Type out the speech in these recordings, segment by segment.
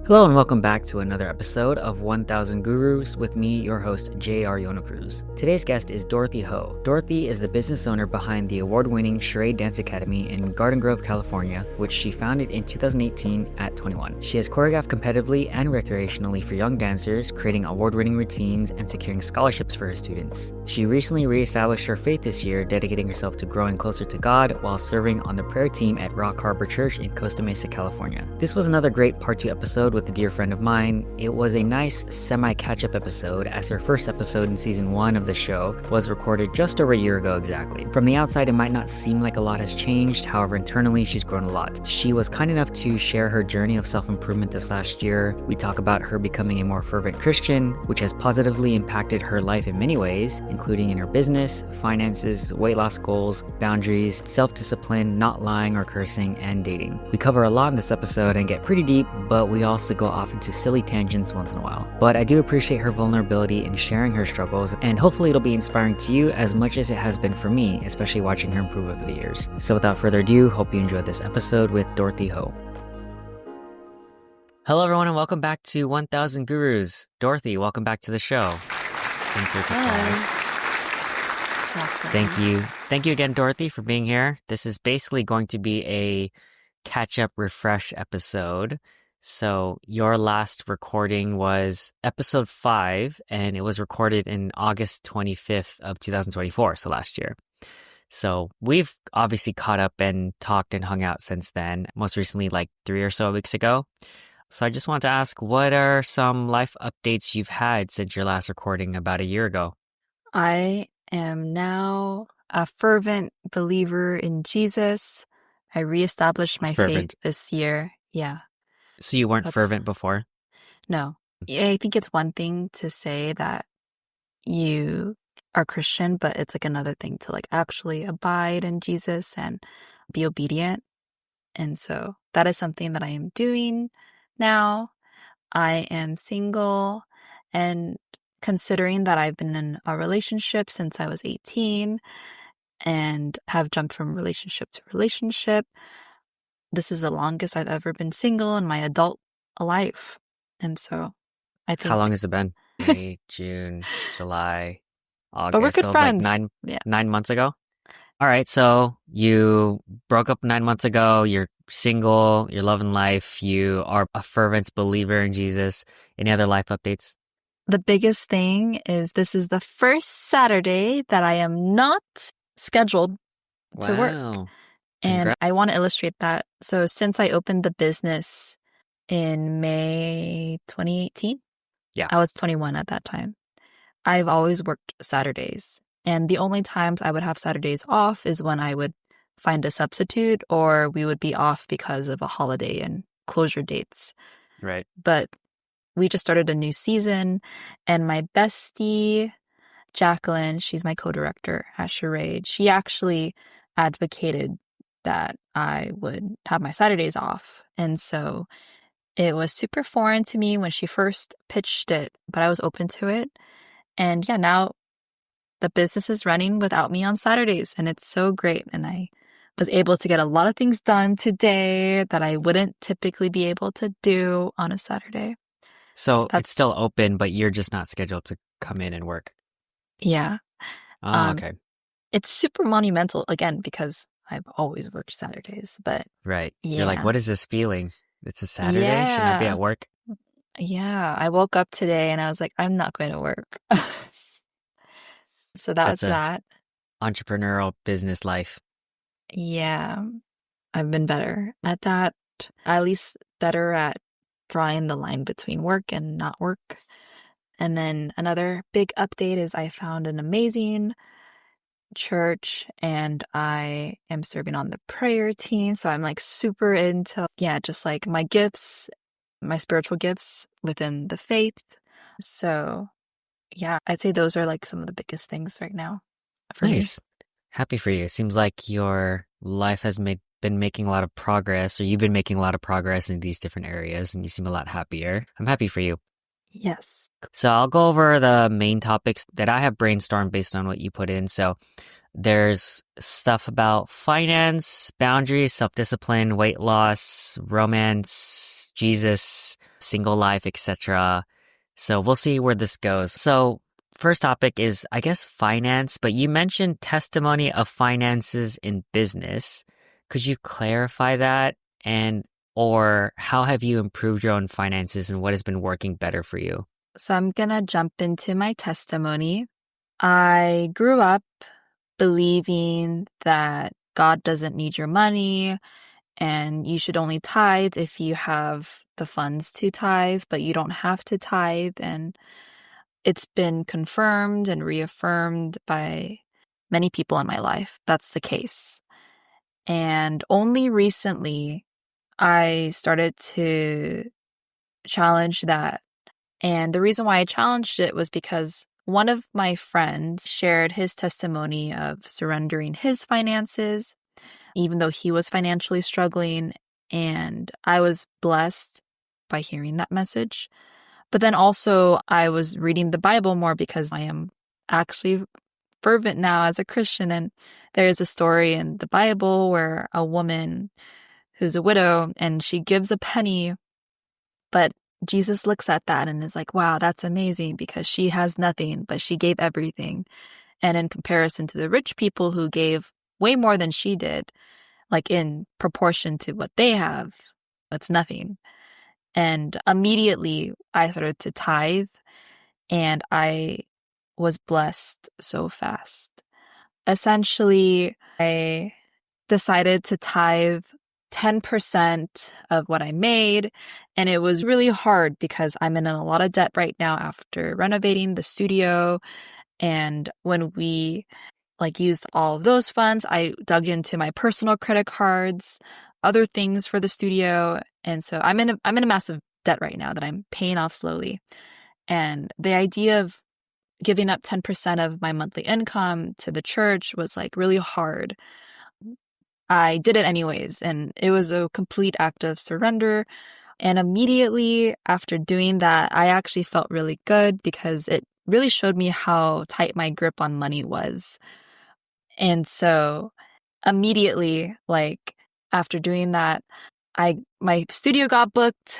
Hello and welcome back to another episode of 1000 Gurus with me, your host, J.R. Cruz. Today's guest is Dorothy Ho. Dorothy is the business owner behind the award-winning Charade Dance Academy in Garden Grove, California, which she founded in 2018 at 21. She has choreographed competitively and recreationally for young dancers, creating award-winning routines and securing scholarships for her students. She recently reestablished her faith this year, dedicating herself to growing closer to God while serving on the prayer team at Rock Harbor Church in Costa Mesa, California. This was another great part 2 episode with a dear friend of mine. It was a nice semi-catch-up episode, as her first episode in season 1 of the show was recorded just over a year ago exactly. From the outside, it might not seem like a lot has changed, however internally she's grown a lot. She was kind enough to share her journey of self-improvement this last year. We talk about her becoming a more fervent Christian, which has positively impacted her life in many ways, including in her business, finances, weight loss goals, boundaries, self-discipline, not lying or cursing, and dating. We cover a lot in this episode and get pretty deep, but we also go off into silly tangents once in a while. But I do appreciate her vulnerability in sharing her struggles, and hopefully it'll be inspiring to you as much as it has been for me, especially watching her improve over the years. So without further ado, hope you enjoyed this episode with Dorothy Ho. Hello everyone and welcome back to 1000 Gurus. Dorothy, welcome back to the show. Thank you. Thank you again, Dorothy, for being here. This is basically going to be a catch-up refresh episode. So your last recording was episode 5, and it was recorded in August 25th of 2024, so last year. So we've obviously caught up and talked and hung out since then, most recently like 3 or so weeks ago. So I just wanted to ask, what are some life updates you've had since your last recording about a year ago? I am now a fervent believer in Jesus. I reestablished my faith this year. Yeah. So you weren't fervent before? No. I think it's one thing to say that you are Christian, but it's like another thing to like actually abide in Jesus and be obedient. And so that is something that I am doing now. I am single, and considering that I've been in a relationship since I was 18 and have jumped from relationship to relationship, this is the longest I've ever been single in my adult life. And so I think... How long has it been? May, June, July, August. But we're good friends. Like 9 months ago? All right, so you broke up 9 months ago, you're single, you're loving life, you are a fervent believer in Jesus. Any other life updates? The biggest thing is this is the first Saturday that I am not scheduled to work. And I want to illustrate that. So since I opened the business in May 2018, I was 21 at that time. I've always worked Saturdays. And the only times I would have Saturdays off is when I would find a substitute or we would be off because of a holiday and closure dates. Right. But we just started a new season, and my bestie, Jacqueline, she's my co-director at Charade, she actually advocated that I would have my Saturdays off. And so it was super foreign to me when she first pitched it, but I was open to it. And yeah, now the business is running without me on Saturdays, and it's so great. And I was able to get a lot of things done today that I wouldn't typically be able to do on a Saturday. So it's still open, but you're just not scheduled to come in and work. Yeah. Okay. It's super monumental, again, because I've always worked Saturdays, but... Right. Yeah. You're like, what is this feeling? It's a Saturday? Shouldn't I be at work? Yeah. I woke up today and I was like, I'm not going to work. So that's that. Entrepreneurial business life. Yeah. I've been better at that. At least better at drawing the line between work and not work. And then another big update is I found an amazing church and I am serving on the prayer team. So I'm like super into, just like my gifts, my spiritual gifts within the faith. So yeah, I'd say those are like some of the biggest things right now for me. Happy for you. It seems like your life has been making a lot of progress, or you've been making a lot of progress in these different areas, and you seem a lot happier. I'm happy for you. Yes. So I'll go over the main topics that I have brainstormed based on what you put in. So there's stuff about finance, boundaries, self-discipline, weight loss, romance, Jesus, single life, etc. So we'll see where this goes. So first topic is, I guess, finance, but you mentioned testimony of finances in business. Could you clarify that? And or how have you improved your own finances and what has been working better for you? So I'm gonna jump into my testimony. I grew up believing that God doesn't need your money and you should only tithe if you have the funds to tithe, but you don't have to tithe. And it's been confirmed and reaffirmed by many people in my life. That's the case. And only recently I started to challenge that. And the reason why I challenged it was because one of my friends shared his testimony of surrendering his finances, even though he was financially struggling. And I was blessed by hearing that message. But then also, I was reading the Bible more because I am actually fervent now as a Christian. And there is a story in the Bible where a woman who's a widow and she gives a penny, but Jesus looks at that and is like, wow, that's amazing because she has nothing, but she gave everything. And in comparison to the rich people who gave way more than she did, like in proportion to what they have, it's nothing. And immediately I started to tithe and I was blessed so fast. Essentially, I decided to tithe 10% of what I made. And it was really hard because I'm in a lot of debt right now after renovating the studio. And when we used all of those funds, I dug into my personal credit cards, other things for the studio. And so I'm in a massive debt right now that I'm paying off slowly. And the idea of giving up 10% of my monthly income to the church was like really hard. I did it anyways, and it was a complete act of surrender. And immediately after doing that, I actually felt really good because it really showed me how tight my grip on money was. And so immediately, after doing that, my studio got booked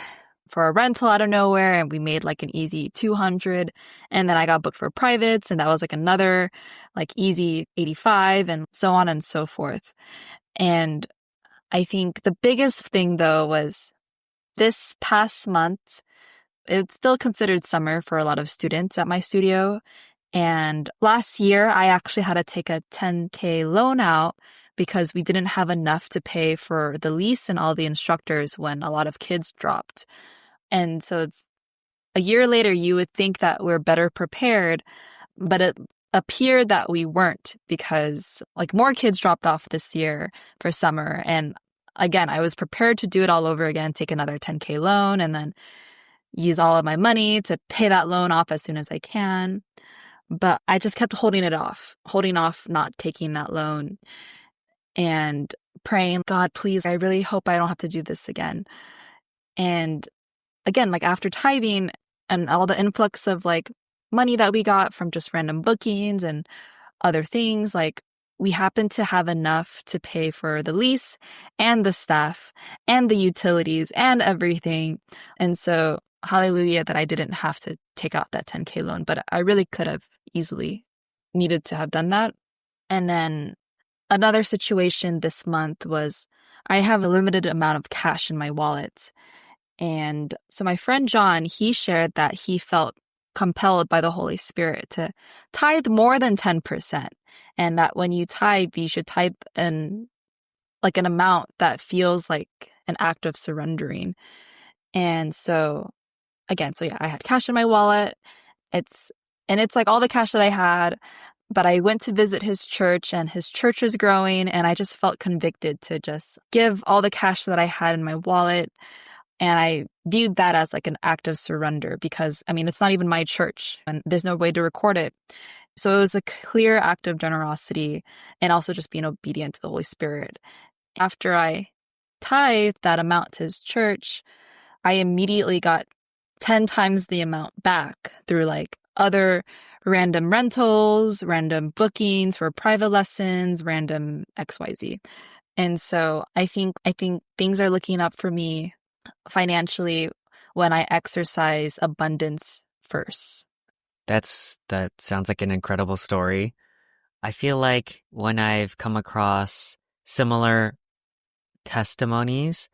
for a rental out of nowhere and we made like an easy 200. And then I got booked for privates and that was like another easy 85 and so on and so forth. And I think the biggest thing though was this past month, it's still considered summer for a lot of students at my studio. And last year I actually had to take a 10K loan out because we didn't have enough to pay for the lease and all the instructors when a lot of kids dropped. And so a year later, you would think that we're better prepared, but it appeared that we weren't because more kids dropped off this year for summer. And again, I was prepared to do it all over again, take another 10K loan and then use all of my money to pay that loan off as soon as I can. But I just kept holding off not taking that loan and praying, God, please, I really hope I don't have to do this again. And again, after tithing and all the influx of money that we got from just random bookings and other things, we happened to have enough to pay for the lease and the staff and the utilities and everything. And so hallelujah that I didn't have to take out that 10K loan, but I really could have easily needed to have done that. And then another situation this month was I have a limited amount of cash in my wallet. And so my friend John, he shared that he felt compelled by the Holy Spirit to tithe more than 10%. And that when you tithe, you should tithe an amount that feels like an act of surrendering. And so again, I had cash in my wallet. It's all the cash that I had, but I went to visit his church and his church is growing and I just felt convicted to just give all the cash that I had in my wallet. And I viewed that as an act of surrender because, it's not even my church and there's no way to record it. So it was a clear act of generosity and also just being obedient to the Holy Spirit. After I tithed that amount to his church, I immediately got 10 times the amount back through other random rentals, random bookings for private lessons, random XYZ. And so I think things are looking up for me financially when I exercise abundance first. That sounds like an incredible story. I feel like when I've come across similar testimonies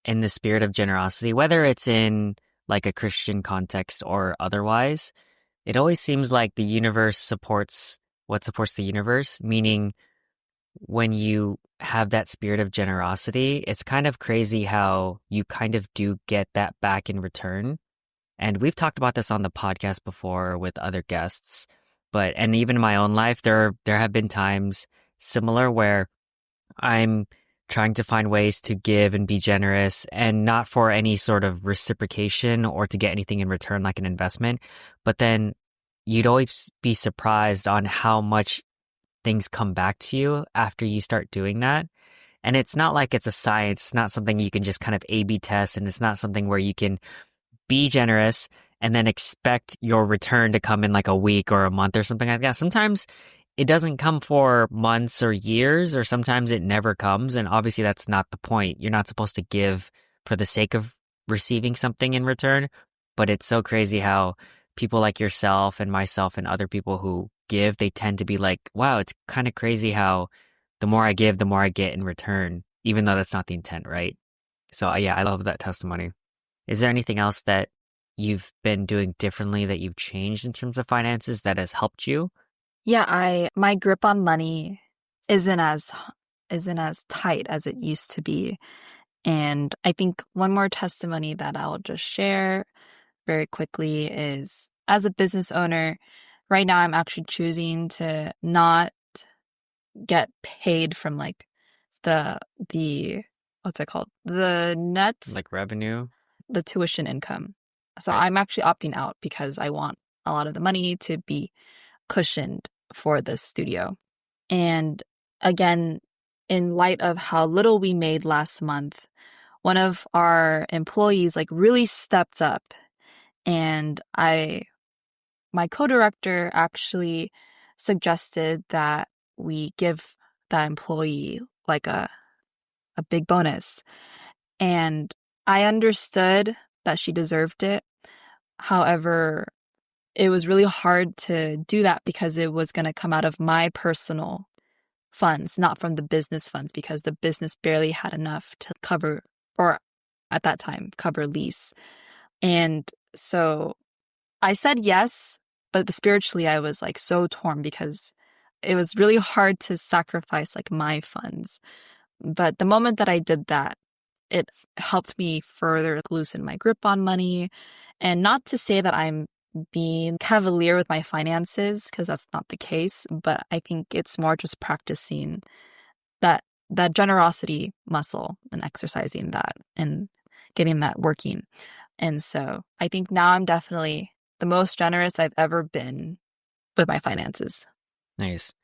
in the spirit of generosity, whether it's in like a Christian context or otherwise, it always seems like the universe supports what supports the universe, meaning when you have that spirit of generosity, it's kind of crazy how you kind of do get that back in return. And we've talked about this on the podcast before with other guests, and even in my own life, there have been times similar where I'm trying to find ways to give and be generous and not for any sort of reciprocation or to get anything in return like an investment. But then you'd always be surprised on how much things come back to you after you start doing that. And it's not like it's a science, it's not something you can just kind of A/B test, and it's not something where you can be generous and then expect your return to come in like a week or a month or something like that. Sometimes it doesn't come for months or years, or sometimes it never comes. And obviously that's not the point. You're not supposed to give for the sake of receiving something in return. But it's so crazy how people like yourself and myself and other people who give, they tend to be like, wow, it's kind of crazy how the more I give, the more I get in return, even though that's not the intent, right? So yeah, I love that testimony. Is there anything else that you've been doing differently that you've changed in terms of finances that has helped you? Yeah, my grip on money isn't as tight as it used to be. And I think one more testimony that I'll just share very quickly is, as a business owner, right now I'm actually choosing to not get paid from like the what's it called? The nets, Like revenue? the tuition income. So Right. I'm actually opting out because I want a lot of the money to be cushioned for the studio. And again, in light of how little we made last month, one of our employees like really stepped up, and my co-director actually suggested that we give that employee like a big bonus. And I understood that she deserved it. However, it was really hard to do that because it was going to come out of my personal funds, not from the business funds, because the business barely had enough to cover, or at that time, cover lease. And so I said yes, but spiritually I was like so torn because it was really hard to sacrifice like my funds. But the moment that I did that, it helped me further loosen my grip on money. And not to say that I'm being cavalier with my finances, because that's not the case, but I think it's more just practicing that generosity muscle and exercising that and getting that working. And so I think now I'm definitely the most generous I've ever been with my finances. Nice.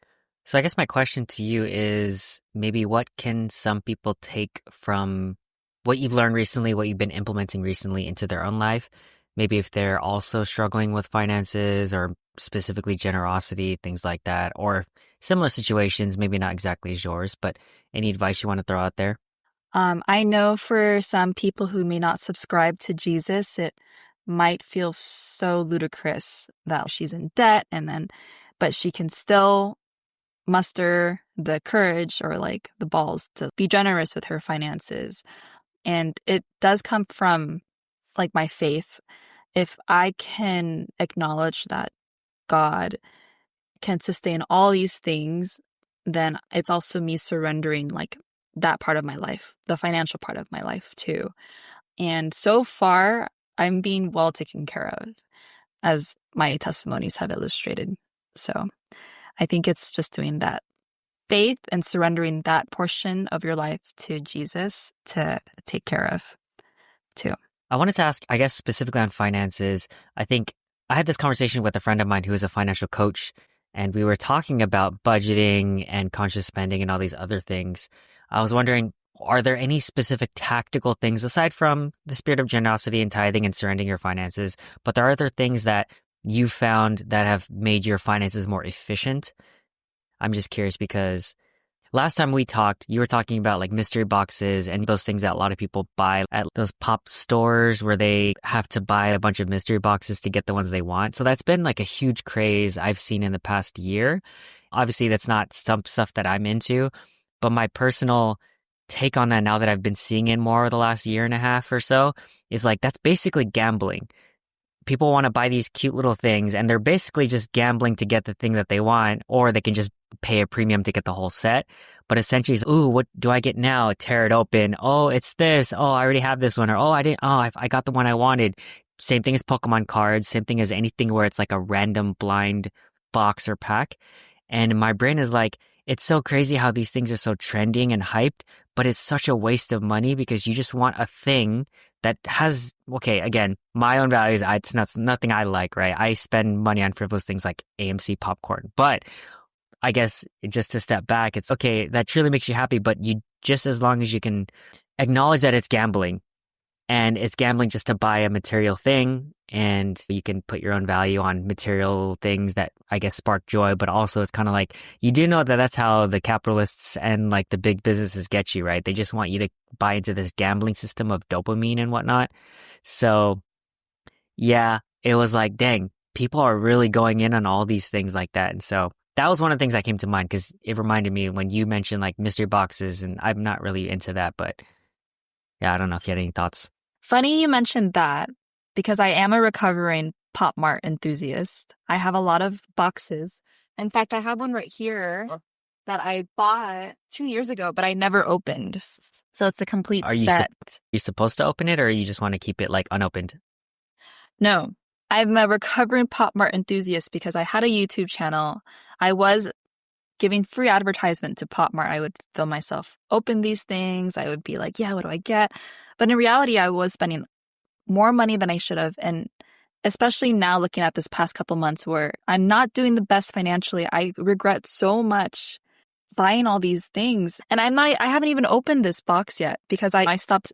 So I guess my question to you is maybe what can some people take from what you've learned recently, what you've been implementing recently into their own life? Maybe if they're also struggling with finances or specifically generosity, things like that, or similar situations, maybe not exactly as yours, but any advice you want to throw out there? I know for some people who may not subscribe to Jesus, it might feel so ludicrous that she's in debt but she can still muster the courage or like the balls to be generous with her finances. And it does come from like my faith. If I can acknowledge that God can sustain all these things, then it's also me surrendering like that part of my life, the financial part of my life too. And so far, I'm being well taken care of, as my testimonies have illustrated. So I think it's just doing that faith and surrendering that portion of your life to Jesus to take care of too. I wanted to ask, I guess, specifically on finances. I think I had this conversation with a friend of mine who is a financial coach, and we were talking about budgeting and conscious spending and all these other things. I was wondering, are there any specific tactical things aside from the spirit of generosity and tithing and surrendering your finances, but there are other things that you found that have made your finances more efficient? I'm just curious because Last time we talked, you were talking about like mystery boxes and those things that a lot of people buy at those pop stores where they have to buy a bunch of mystery boxes to get the ones they want. So that's been like a huge craze I've seen in the past year. Obviously, that's not some stuff that I'm into, but my personal take on that now that I've been seeing it more the last year and a half or so is like that's basically gambling. People want to buy these cute little things and they're basically just gambling to get the thing that they want, or they can just pay a premium to get the whole set. But essentially it's, ooh, what do I get now? Tear it open. Oh, it's this. Oh, I already have this one. Or, oh, I didn't. Oh, I got the one I wanted. Same thing as Pokemon cards. Same thing as anything where it's like a random blind box or pack. And my brain is like, it's so crazy how these things are so trending and hyped, but it's such a waste of money because you just want a thing that has, okay, again, my own values. It's not nothing I like, right? I spend money on frivolous things like AMC popcorn, but I guess just to step back, it's okay, that truly makes you happy, but you just as long as you can acknowledge that it's gambling and it's gambling just to buy a material thing, and you can put your own value on material things that I guess spark joy, but also it's kind of like you do know that that's how the capitalists and like the big businesses get you, right? They just want you to buy into this gambling system of dopamine and whatnot. So yeah, it was like, dang, people are really going in on all these things like that. And so that was one of the things that came to mind because it reminded me when you mentioned like mystery boxes, and I'm not really into that, but yeah, I don't know if you had any thoughts. Funny you mentioned that because I am a recovering Pop Mart enthusiast. I have a lot of boxes. In fact, I have one right here that I bought 2 years ago, but I never opened. So it's a complete set. You supposed to open it, or you just want to keep it like unopened? No, I'm a recovering Pop Mart enthusiast because I had a YouTube channel. I was giving free advertisement to Pop Mart. I would film myself open these things. I would be like, yeah, what do I get? But in reality, I was spending more money than I should have. And especially now looking at this past couple months where I'm not doing the best financially, I regret so much buying all these things. And I haven't even opened this box yet because I stopped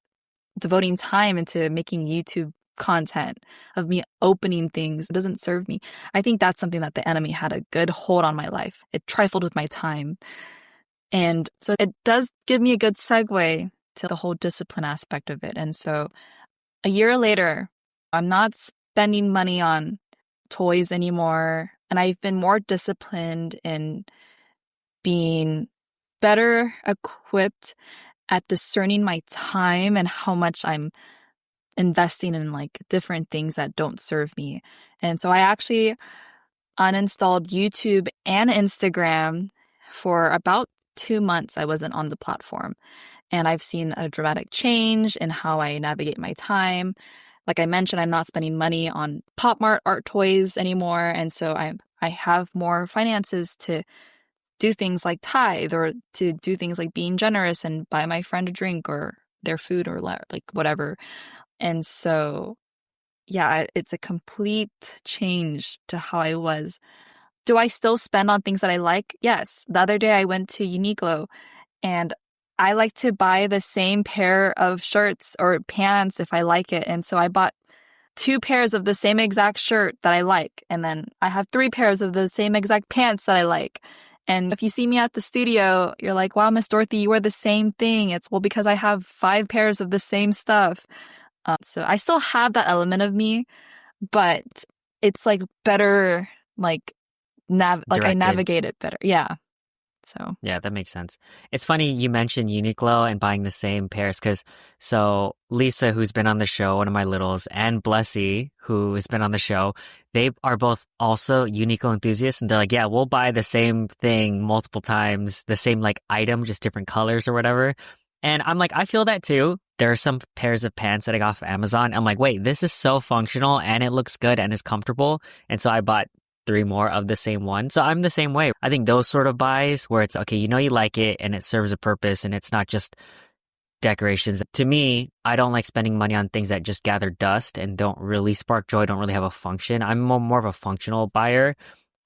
devoting time into making YouTube content of me opening things. It doesn't serve me. I think that's something that the enemy had a good hold on my life. It trifled with my time. And so it does give me a good segue to the whole discipline aspect of it. And so a year later, I'm not spending money on toys anymore. And I've been more disciplined in being better equipped at discerning my time and how much I'm investing in like different things that don't serve me. And so I actually uninstalled YouTube and Instagram for about 2 months. I wasn't on the platform. And I've seen a dramatic change in how I navigate my time. Like I mentioned, I'm not spending money on Pop Mart art toys anymore. And so I have more finances to do things like tithe or to do things like being generous and buy my friend a drink or their food or like whatever. And so, yeah, it's a complete change to how I was. Do I still spend on things that I like? Yes. The other day I went to Uniqlo and I like to buy the same pair of shirts or pants if I like it. And so I bought 2 pairs of the same exact shirt that I like. And then I have 3 pairs of the same exact pants that I like. And if you see me at the studio, you're like, wow, Miss Dorothy, you wear the same thing. It's well, because I have 5 pairs of the same stuff. So I still have that element of me, but it's like better, like I navigate it better. Yeah. So yeah, that makes sense. It's funny you mentioned Uniqlo and buying the same pairs because so Lisa, who's been on the show, one of my littles, and Blessy, who has been on the show, they are both also Uniqlo enthusiasts, and they're like, yeah, we'll buy the same thing multiple times, the same like item, just different colors or whatever. And I'm like, I feel that too. There are some pairs of pants that I got off Amazon. I'm like, wait, this is so functional and it looks good and is comfortable. And so I bought 3 more of the same one. So I'm the same way. I think those sort of buys where it's, okay, you know you like it and it serves a purpose and it's not just decorations. To me, I don't like spending money on things that just gather dust and don't really spark joy, don't really have a function. I'm more of a functional buyer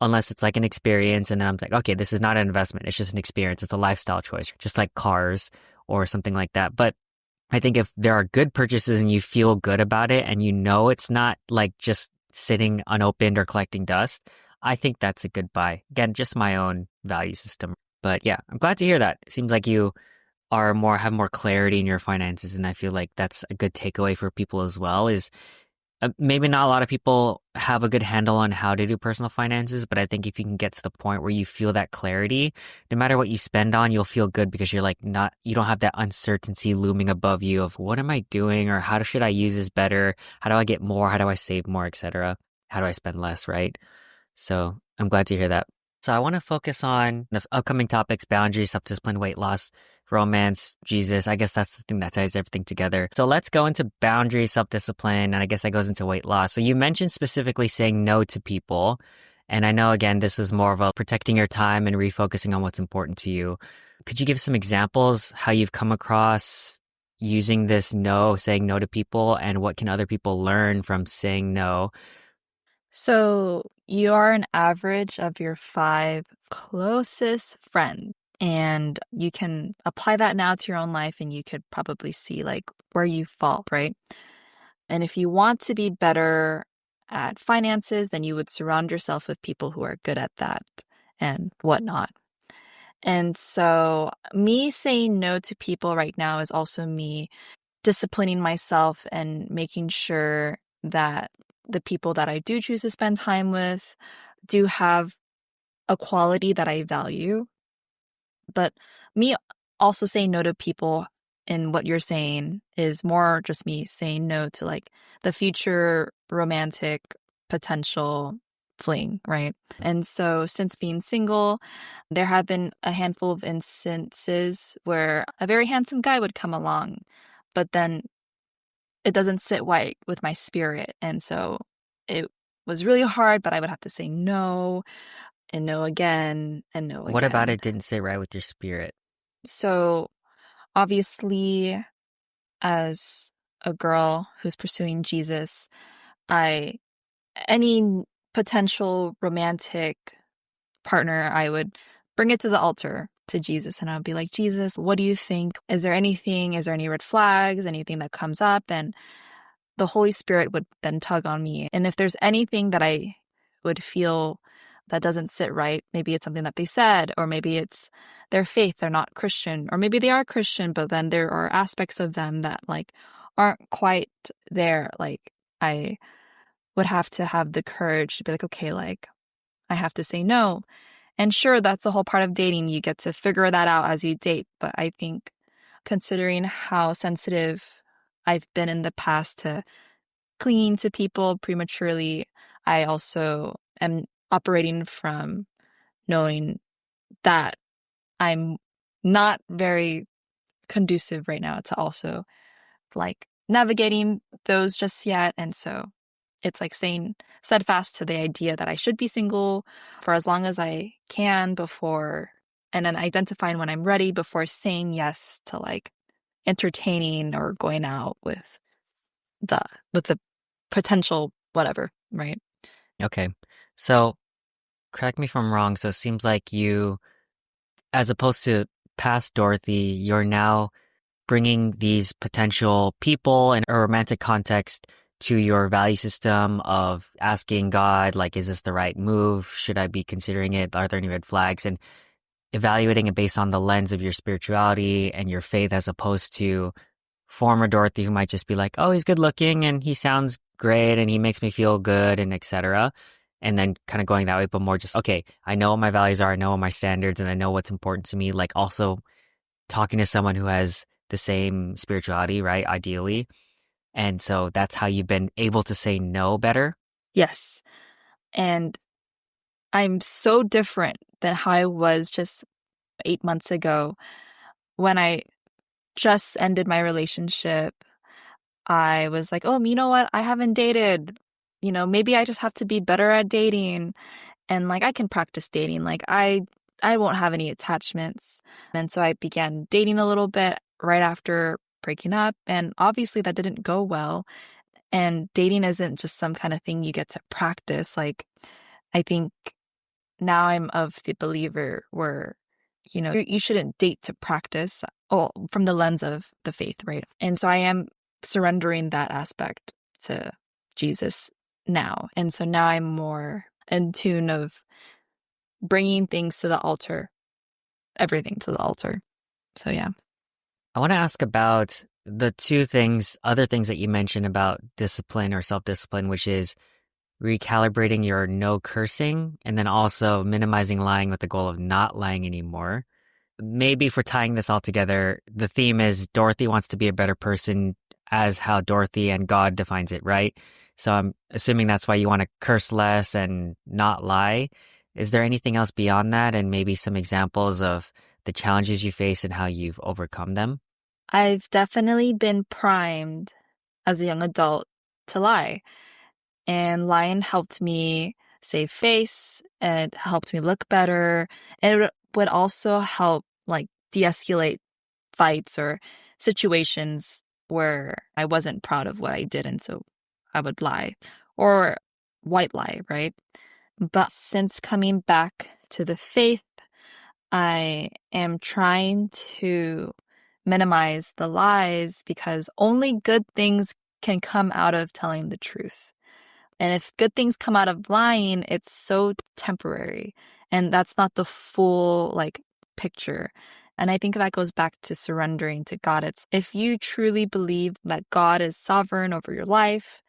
unless it's like an experience. And then I'm like, okay, this is not an investment. It's just an experience. It's a lifestyle choice, just like cars or something like that. But I think if there are good purchases and you feel good about it and you know it's not like just sitting unopened or collecting dust, I think that's a good buy. Again, just my own value system. But yeah, I'm glad to hear that. It seems like you have more clarity in your finances, and I feel like that's a good takeaway for people as well. Is maybe not a lot of people have a good handle on how to do personal finances, but I think if you can get to the point where you feel that clarity, no matter what you spend on, you'll feel good because you don't have that uncertainty looming above you of what am I doing or should I use this better? How do I get more? How do I save more, etc.? How do I spend less, right? So I'm glad to hear that. So I want to focus on the upcoming topics: boundaries, self-discipline, weight loss, romance, Jesus. I guess that's the thing that ties everything together. So let's go into boundaries, self-discipline, and I guess that goes into weight loss. So you mentioned specifically saying no to people. And I know, again, this is more of a protecting your time and refocusing on what's important to you. Could you give some examples how you've come across using this no, saying no to people, and what can other people learn from saying no? So you are an average of your 5 closest friends. And you can apply that now to your own life and you could probably see like where you fall, right? And if you want to be better at finances, then you would surround yourself with people who are good at that and whatnot. And so me saying no to people right now is also me disciplining myself and making sure that the people that I do choose to spend time with do have a quality that I value. But me also saying no to people in what you're saying is more just me saying no to like the future romantic potential fling, right? And so since being single, there have been a handful of instances where a very handsome guy would come along, but then it doesn't sit right with my spirit. And so it was really hard, but I would have to say no and no again and no What about again. it didn't sit right with your spirit? So obviously, as a girl who's pursuing Jesus, any potential romantic partner, I would bring it to the altar to Jesus and I would be like, Jesus, what do you think? Is there any red flags, anything that comes up? And the Holy Spirit would then tug on me. And if there's anything that I would feel that doesn't sit right, maybe it's something that they said, or maybe it's their faith, they're not Christian, or maybe they are Christian, but then there are aspects of them that like aren't quite there. Like I would have to have the courage to be like, okay, like I have to say no. And sure, that's the whole part of dating. You get to figure that out as you date. But I think considering how sensitive I've been in the past to clinging to people prematurely, I also am operating from knowing that I'm not very conducive right now to also like navigating those just yet. And so it's like staying steadfast to the idea that I should be single for as long as I can before, and then identifying when I'm ready before saying yes to like entertaining or going out the with the potential whatever, right? Okay. So correct me if I'm wrong. So it seems like you, as opposed to past Dorothy, you're now bringing these potential people in a romantic context to your value system of asking God, like, is this the right move? Should I be considering it? Are there any red flags? And evaluating it based on the lens of your spirituality and your faith, as opposed to former Dorothy who might just be like, oh, he's good looking and he sounds great and he makes me feel good and etc. And then kind of going that way, but more just, okay, I know what my values are, I know what my standards, and I know what's important to me. Like also talking to someone who has the same spirituality, right? Ideally. And so that's how you've been able to say no better. Yes. And I'm so different than how I was just 8 months ago. When I just ended my relationship, I was like, oh, you know what? I haven't dated. Maybe I just have to be better at dating. And like I can practice dating. Like I won't have any attachments. And so I began dating a little bit right after breaking up. And obviously that didn't go well. And dating isn't just some kind of thing you get to practice. Like I think now I'm of the believer where, you shouldn't date to practice, from the lens of the faith, right? And so I am surrendering that aspect to Jesus now. And so now I'm more in tune of bringing things to the altar everything to the altar. So yeah. I want to ask about the other things that you mentioned about discipline or self-discipline, which is recalibrating your no cursing and then also minimizing lying with the goal of not lying anymore. Maybe if we're tying this all together, the theme is Dorothy wants to be a better person as how Dorothy and God defines it, right? So I'm assuming that's why you want to curse less and not lie. Is there anything else beyond that, and maybe some examples of the challenges you face and how you've overcome them? I've definitely been primed as a young adult to lie. And lying helped me save face. It helped me look better. And it would also help like de-escalate fights or situations where I wasn't proud of what I did. And so I would lie or white lie, right? But since coming back to the faith, I am trying to minimize the lies because only good things can come out of telling the truth. And if good things come out of lying, it's so temporary. And that's not the full like picture. And I think that goes back to surrendering to God. It's if you truly believe that God is sovereign over your life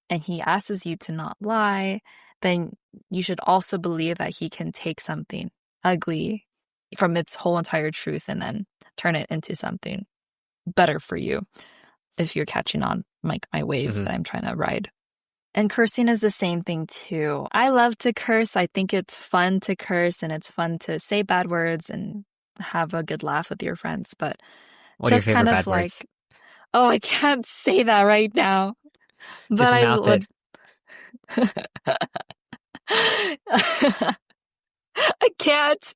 and he asks you to not lie, then you should also believe that he can take something ugly from its whole entire truth and then turn it into something better for you if you're catching on like my wave that I'm trying to ride. And cursing is the same thing too. I love to curse. I think it's fun to curse and it's fun to say bad words and have a good laugh with your friends. But What are your just favorite kind bad of like, words? oh, I can't say that right now. But Just I mouth it. would. I can't.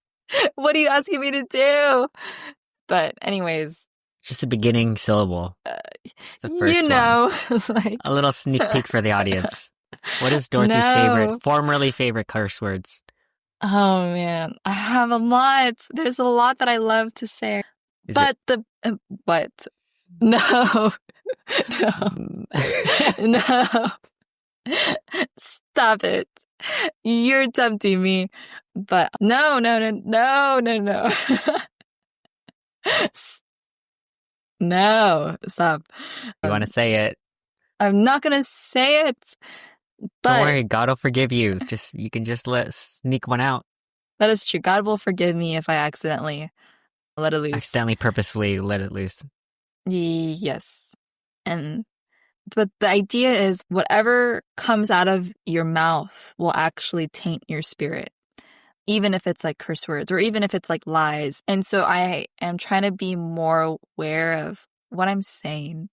What are you asking me to do? But anyways, Just the beginning syllable. Just the you first one. know, like A little sneak peek for the audience. What is Dorothy's no. formerly favorite curse words? Oh man, I have a lot. There's a lot that I love to say. Is But what? No. No. No. Stop it. You're tempting me. But no. No, stop. You want to say it? I'm not gonna say it. Don't But worry, God will forgive you. You can just sneak one out. that is true. God will forgive me if I accidentally let it loose. Accidentally, purposefully let it loose. Yes. But the idea is whatever comes out of your mouth will actually taint your spirit, even if it's like curse words or even if it's like lies. And so I am trying to be more aware of what I'm saying.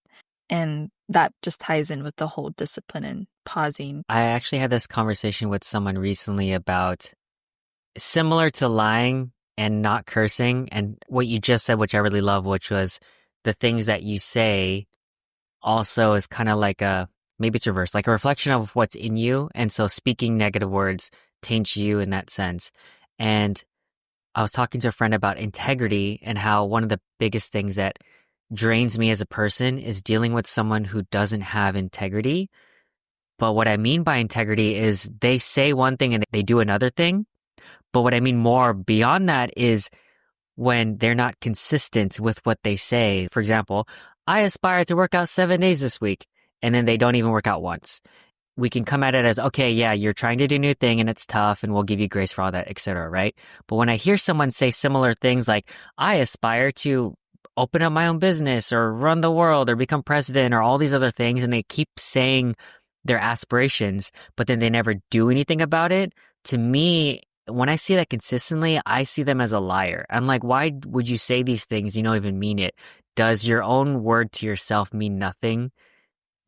And that just ties in with the whole discipline and pausing. I actually had this conversation with someone recently about similar to lying and not cursing, and what you just said, which I really love, which was the things that you say also is kind of like maybe it's reverse, like a reflection of what's in you. And so speaking negative words taints you in that sense. And I was talking to a friend about integrity and how one of the biggest things that drains me as a person is dealing with someone who doesn't have integrity. But what I mean by integrity is they say one thing and they do another thing. But what I mean more beyond that is when they're not consistent with what they say. For example, I aspire to work out 7 days this week, and then they don't even work out once. We can come at it as, okay, yeah, you're trying to do a new thing and it's tough and we'll give you grace for all that, etc., right? But when I hear someone say similar things like, I aspire to open up my own business or run the world or become president or all these other things, and they keep saying their aspirations, but then they never do anything about it, to me, when I see that consistently, I see them as a liar. I'm like, why would you say these things? You don't even mean it. Does your own word to yourself mean nothing?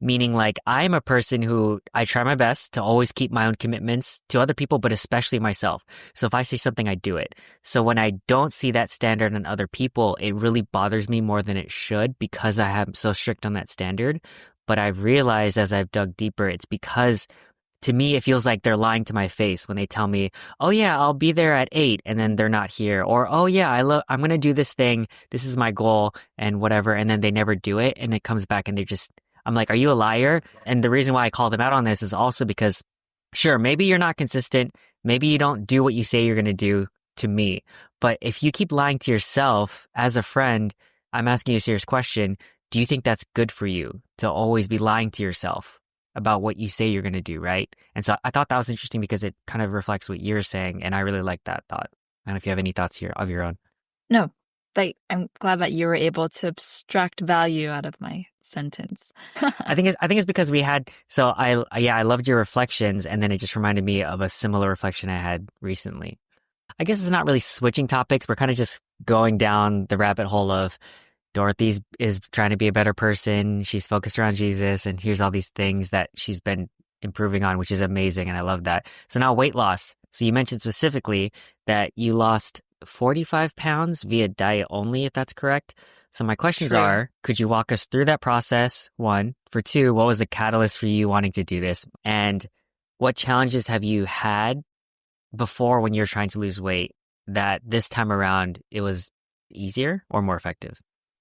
Meaning, like, I'm a person who I try my best to always keep my own commitments to other people, but especially myself. So if I say something, I do it. So when I don't see that standard in other people, it really bothers me more than it should because I am so strict on that standard. But I've realized as I've dug deeper, it's because to me, it feels like they're lying to my face when they tell me, oh yeah, I'll be there at 8 and then they're not here. Or, oh yeah, I'm going to do this thing. This is my goal and whatever. And then they never do it. And it comes back and I'm like, are you a liar? And the reason why I call them out on this is also because, sure, maybe you're not consistent. Maybe you don't do what you say you're going to do to me. But if you keep lying to yourself as a friend, I'm asking you a serious question. Do you think that's good for you to always be lying to yourself about what you say you're going to do, right? And so I thought that was interesting because it kind of reflects what you're saying, and I really like that thought. I don't know if you have any thoughts here of your own. No, I'm glad that you were able to abstract value out of my sentence. I think it's because we had, so I loved your reflections, and then it just reminded me of a similar reflection I had recently. I guess it's not really switching topics. We're kind of just going down the rabbit hole of Dorothy is trying to be a better person. She's focused around Jesus, and here's all these things that she's been improving on, which is amazing, and I love that. So now weight loss. So you mentioned specifically that you lost 45 pounds via diet only, if that's correct. So my questions are, could you walk us through that process? One. For two, what was the catalyst for you wanting to do this? And what challenges have you had before when you're trying to lose weight that this time around it was easier or more effective?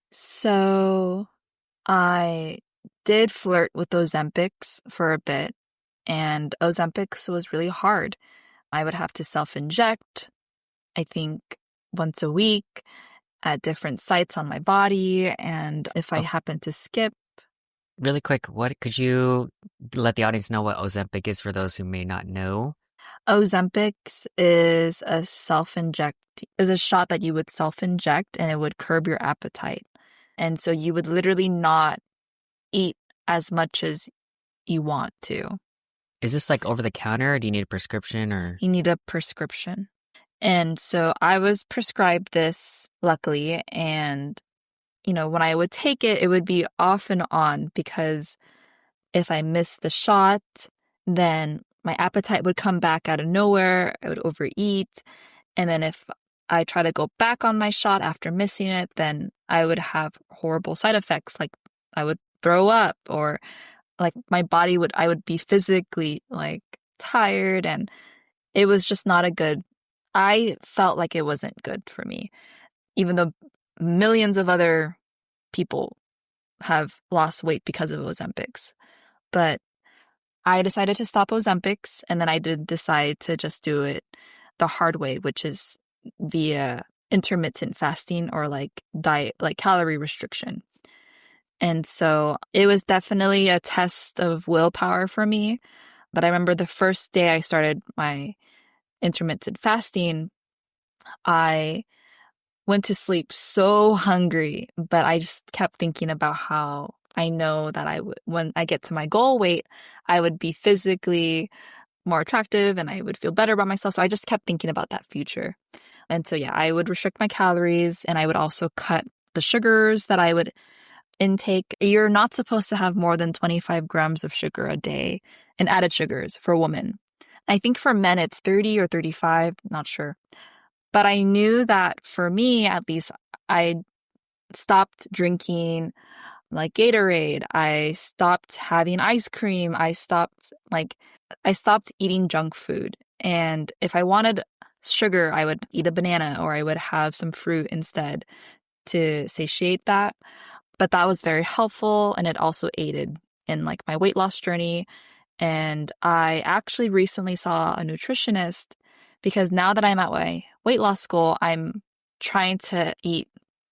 So I did flirt with Ozempics for a bit, and Ozempics was really hard. I would have to self-inject, I think, once a week at different sites on my body, and if I happen to skip. Really quick, what could you let the audience know what Ozempic is for those who may not know? Ozempics is a shot that you would self-inject, and it would curb your appetite. And so you would literally not eat as much as you want to. Is this like over the counter? Or do you need a prescription or? You need a prescription. And so I was prescribed this, luckily, and when I would take it, it would be off and on, because if I missed the shot, then my appetite would come back out of nowhere. I would overeat. And then if I try to go back on my shot after missing it, then I would have horrible side effects. Like I would throw up, or like I would be physically like tired, and it was just not I felt like it wasn't good for me, even though millions of other people have lost weight because of Ozempics. But I decided to stop Ozempics, and then I did decide to just do it the hard way, which is via intermittent fasting, or like diet, like calorie restriction. And so it was definitely a test of willpower for me. But I remember the first day I started my intermittent fasting, I went to sleep so hungry, but I just kept thinking about how I know that when I get to my goal weight, I would be physically more attractive and I would feel better about myself. So I just kept thinking about that future. And so, yeah, I would restrict my calories, and I would also cut the sugars that I would intake. You're not supposed to have more than 25 grams of sugar a day in added sugars for women. I think for men, it's 30 or 35, not sure. But I knew that for me, at least, I stopped drinking like Gatorade. I stopped having ice cream. I stopped eating junk food. And if I wanted sugar, I would eat a banana, or I would have some fruit instead to satiate that. But that was very helpful, and it also aided in like my weight loss journey. And I actually recently saw a nutritionist, because now that I'm at my weight loss goal, I'm trying to eat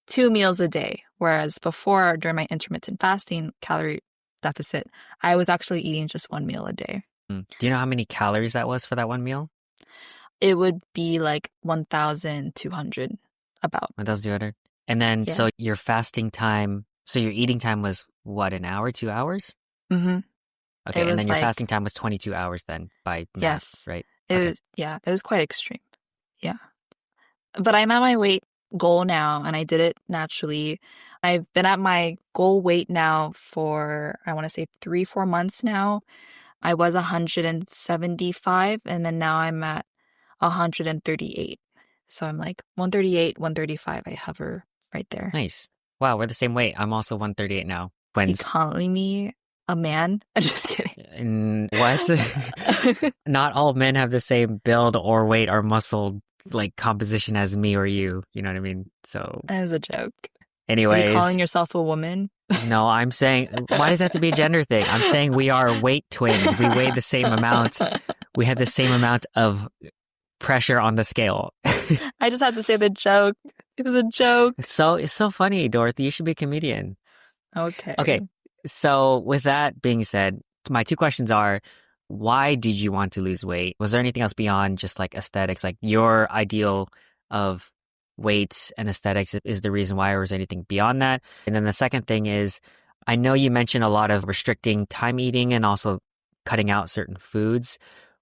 2 meals a day. Whereas before, during my intermittent fasting calorie deficit, I was actually eating just 1 meal a day. Do you know how many calories that was for that one meal? It would be like 1,200 about. 1,200. And then, Yeah. So your fasting time, so your eating time was what, an hour, 2 hours? Mm-hmm. Okay, and then your fasting time was 22 hours then by math, yes, right? It was quite extreme. Yeah. But I'm at my weight goal now, and I did it naturally. I've been at my goal weight now for, I want to say 3-4 months now. I was 175, and then now I'm at 138. So I'm like 138, 135. I hover right there. Nice. Wow, we're the same weight. I'm also 138 now. Are you calling me a man? I'm just kidding. What? Not all men have the same build or weight or muscle like composition as me or you. You know what I mean? So as a joke. Anyways, are you calling yourself a woman? No, I'm saying, why does that have to be a gender thing? I'm saying we are weight twins. We weigh the same amount. We have the same amount of pressure on the scale. I just had to say the joke. It was a joke. It's so funny, Dorothy. You should be a comedian. Okay. Okay, so with that being said, my two questions are, why did you want to lose weight? Was there anything else beyond just like aesthetics, like your ideal of weight and aesthetics is the reason why, or was anything beyond that? And then the second thing is, I know you mentioned a lot of restricting time eating and also cutting out certain foods.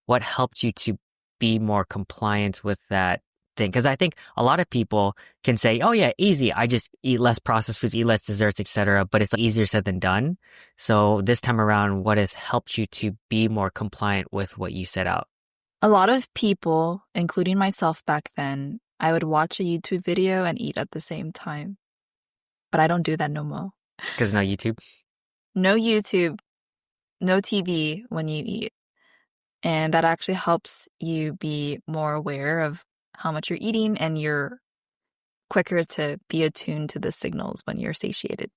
What helped you to be more compliant with that thing? Because I think a lot of people can say, "Oh yeah, easy. I just eat less processed foods, eat less desserts, etc." But it's easier said than done. So this time around, what has helped you to be more compliant with what you set out? A lot of people, including myself back then, I would watch a YouTube video and eat at the same time. But I don't do that no more. Because no YouTube. No YouTube, no TV when you eat. And that actually helps you be more aware of how much you're eating, and you're quicker to be attuned to the signals when you're satiated.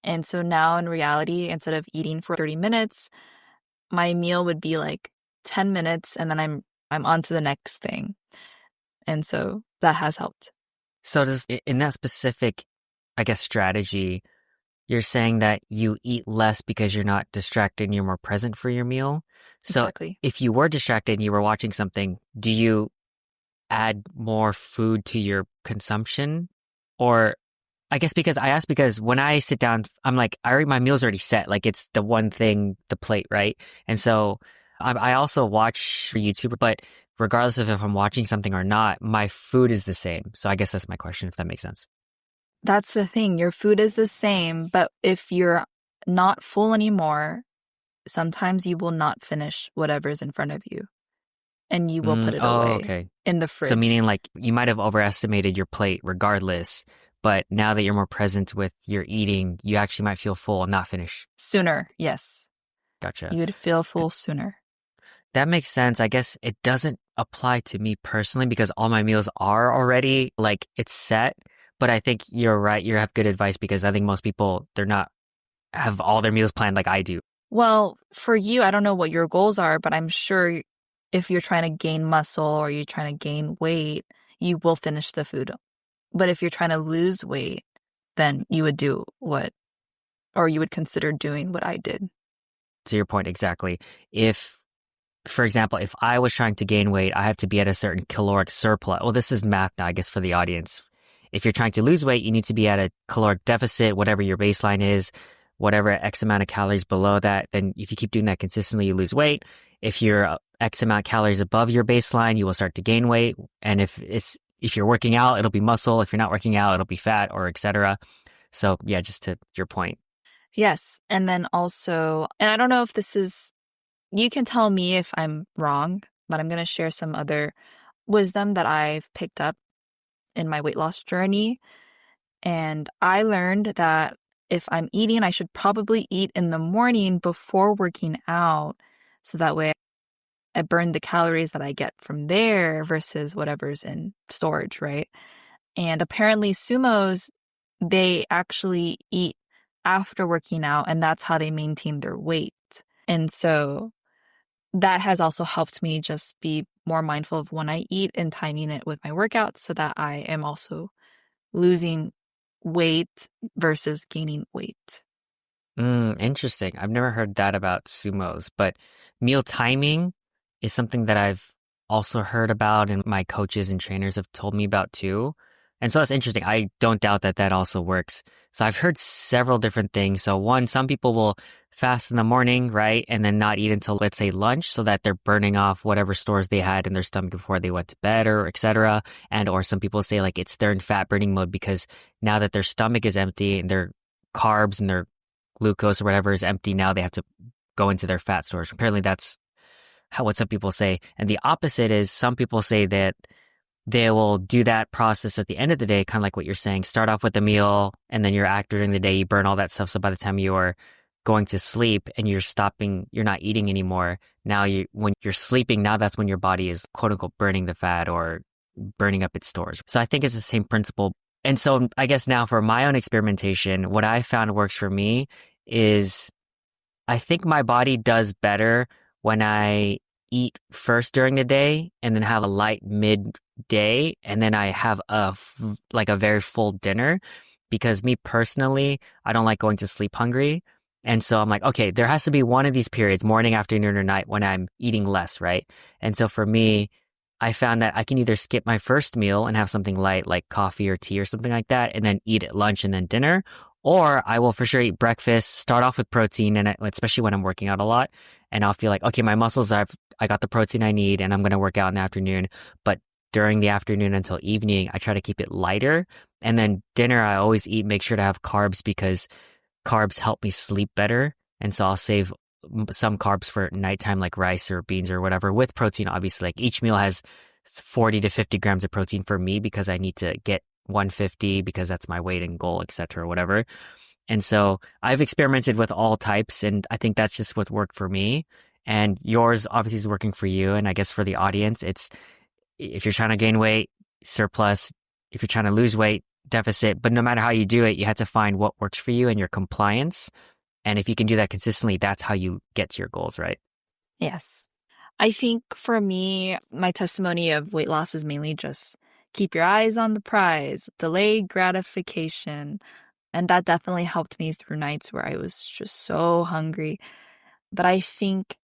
And so now in reality, instead of eating for 30 minutes, my meal would be like 10 minutes and then I'm on to the next thing. And so that has helped. So does in that specific, I guess, strategy, you're saying that you eat less because you're not distracted and you're more present for your meal. So Exactly. if you were distracted and you were watching something, do you add more food to your consumption? Or I guess because I ask because when I sit down, I'm like, my meal's already set. Like it's the one thing, the plate, right? And so I also watch YouTube, but regardless of if I'm watching something or not, my food is the same. So I guess that's my question, if that makes sense. That's the thing. Your food is the same, but if you're not full anymore, sometimes you will not finish whatever's in front of you and you will put it Oh, away okay. in the So fridge meaning like you might have overestimated your plate regardless, but now that you're more present with your eating, you actually might feel full and not finish. sooner. Yes. Gotcha. You would feel Th- full sooner. That makes sense. I guess it doesn't apply to me personally because all my meals are already like it's set. But I think you're right. You have good advice because I think most people, they're not have all their meals planned like I do. Well, for you, I don't know what your goals are, but I'm sure if you're trying to gain muscle or you're trying to gain weight, you will finish the food. But if you're trying to lose weight, then you would do or you would consider doing what I did. To your point, exactly. If, for example, if I was trying to gain weight, I have to be at a certain caloric surplus. Well, this is math now, I guess, for the audience. If you're trying to lose weight, you need to be at a caloric deficit, whatever your baseline is, whatever X amount of calories below that. Then if you keep doing that consistently, you lose weight. If you're X amount of calories above your baseline, you will start to gain weight. And if you're working out, it'll be muscle. If you're not working out, it'll be fat or etc. So yeah, just to your point. Yes. And then also, and I don't know if you can tell me if I'm wrong, but I'm going to share some other wisdom that I've picked up in my weight loss journey. And I learned that if I'm eating, I should probably eat in the morning before working out. So that way I burn the calories that I get from there versus whatever's in storage, right? And apparently sumos, they actually eat after working out, and that's how they maintain their weight. And so that has also helped me just be more mindful of when I eat and timing it with my workouts so that I am also losing weight versus gaining weight. Interesting. I've never heard that about sumos, but meal timing is something that I've also heard about and my coaches and trainers have told me about too. And so that's interesting. I don't doubt that that also works. So I've heard several different things. So one, some people will fast in the morning, right? And then not eat until, let's say, lunch so that they're burning off whatever stores they had in their stomach before they went to bed or etc. And or some people say like they're in fat burning mode because now that their stomach is empty and their carbs and their glucose or whatever is empty, now they have to go into their fat stores. Apparently that's what some people say. And the opposite is some people say that they will do that process at the end of the day, kind of like what you're saying. Start off with the meal and then you're active during the day, you burn all that stuff. So by the time you're going to sleep and you're not eating anymore. Now when you're sleeping, now that's when your body is quote unquote burning the fat or burning up its stores. So I think it's the same principle. And so I guess now for my own experimentation, what I found works for me is I think my body does better when I eat first during the day and then have a light midday and then I have like a very full dinner because me personally, I don't like going to sleep hungry. And so I'm like, okay, there has to be one of these periods, morning, afternoon, or night, when I'm eating less, right? And so for me, I found that I can either skip my first meal and have something light like coffee or tea or something like that, and then eat at lunch and then dinner. Or I will for sure eat breakfast, start off with protein, and especially when I'm working out a lot, and I'll feel like, okay, my muscles, I got the protein I need, and I'm going to work out in the afternoon. But during the afternoon until evening, I try to keep it lighter. And then dinner, I always make sure to have carbs because carbs help me sleep better. And so I'll save some carbs for nighttime, like rice or beans or whatever, with protein, obviously. Like each meal has 40 to 50 grams of protein for me because I need to get 150 because that's my weight and goal, etc., whatever. And so I've experimented with all types, and I think that's just what worked for me. And yours obviously is working for you. And I guess for the audience, it's if you're trying to gain weight, surplus. If you're trying to lose weight, deficit. But no matter how you do it, you have to find what works for you and your compliance. And if you can do that consistently, that's how you get to your goals, right? Yes. I think for me, my testimony of weight loss is mainly just keep your eyes on the prize, delayed gratification. And that definitely helped me through nights where I was just so hungry. But I think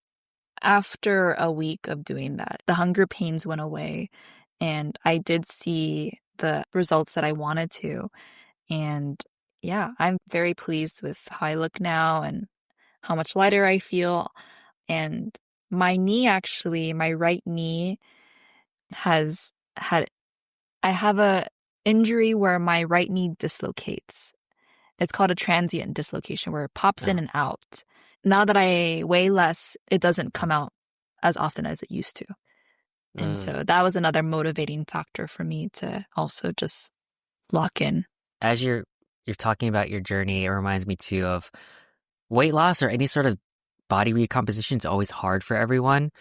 after a week of doing that, the hunger pains went away and I did see the results that I wanted to. And yeah, I'm very pleased with how I look now and how much lighter I feel. And my knee, actually, my right knee has had, I have a injury where my right knee dislocates. It's called a transient dislocation where it pops in Oh. and out. Now that I weigh less, it doesn't come out as often as it used to. And so that was another motivating factor for me to also just lock in. As you're talking about your journey, it reminds me too of weight loss or any sort of body recomposition is always hard for everyone